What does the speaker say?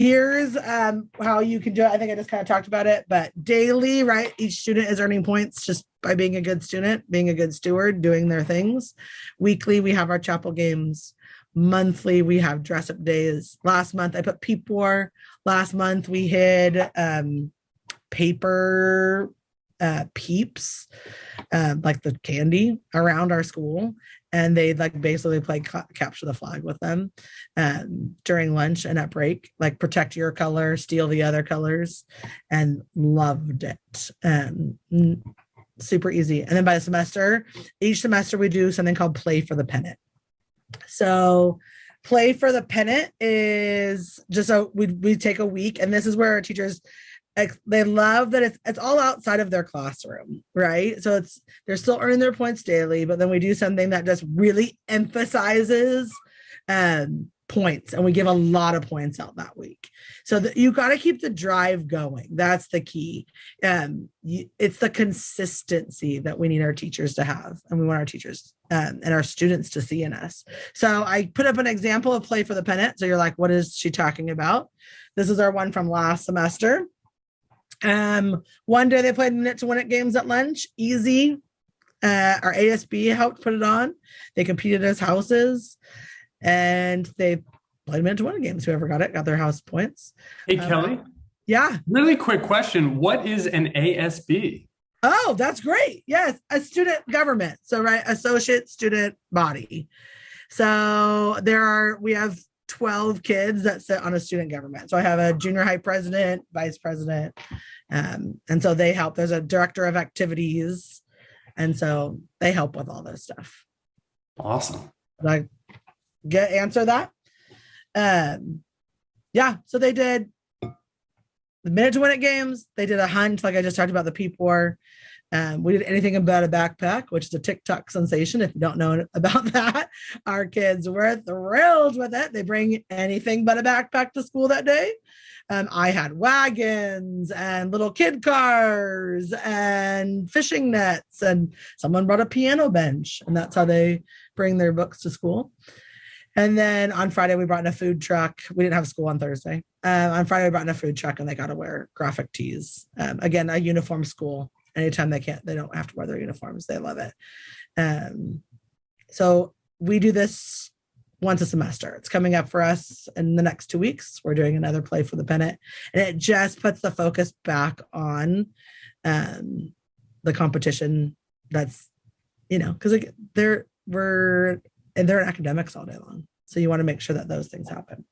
Here's how you can do it. I think I just kind of talked about it, but daily, right? Each student is earning points just by being a good student, being a good steward, doing their things. Weekly, we have our chapel games. Monthly, we have dress up days. Last month, I put peep war. Last month, we hid paper peeps, like the candy around our school. And they'd like basically play capture the flag with them during lunch and at break, like protect your color, steal the other colors, and loved it. Super easy. And then by the semester, each semester we do something called play for the pennant. So play for the pennant is just we take a week, and this is where our teachers, they love that it's all outside of their classroom, right? So they're still earning their points daily, but then we do something that just really emphasizes points, and we give a lot of points out that week. So you got to keep the drive going. That's the key. It's the consistency that we need our teachers to have, and we want our teachers and our students to see in us. So I put up an example of play for the pennant. So you're like, what is she talking about? This is our one from last semester. One day they played Knit to Win It games at lunch. Easy. Our ASB helped put it on. They competed as houses, and they played Knit to Win It games. Whoever got it got their house points. Hey, Kelly. Yeah. Really quick question. What is an ASB? Oh, that's great. Yes. A student government. So, right. Associate student body. So we have 12 kids that sit on a student government. So I have a junior high president, vice president. And so they help. There's a director of activities. And so they help with all this stuff. Awesome. Did I answer that? Yeah. So they did the Minute to Win It games. They did a hunt, like I just talked about, the peep war. We did anything about a backpack, which is a TikTok sensation. If you don't know about that, our kids were thrilled with it. They bring anything but a backpack to school that day. I had wagons and little kid cars and fishing nets, and someone brought a piano bench, and that's how they bring their books to school. And then on Friday, we brought in a food truck. We didn't have school on Thursday. On Friday, we brought in a food truck, and they got to wear graphic tees. Again, a uniform school. Anytime they don't have to wear their uniforms. They love it. So we do this once a semester. It's coming up for us in the next 2 weeks. We're doing another play for the pennant, and it just puts the focus back on the competition. That's, because they're in academics all day long. So you want to make sure that those things happen.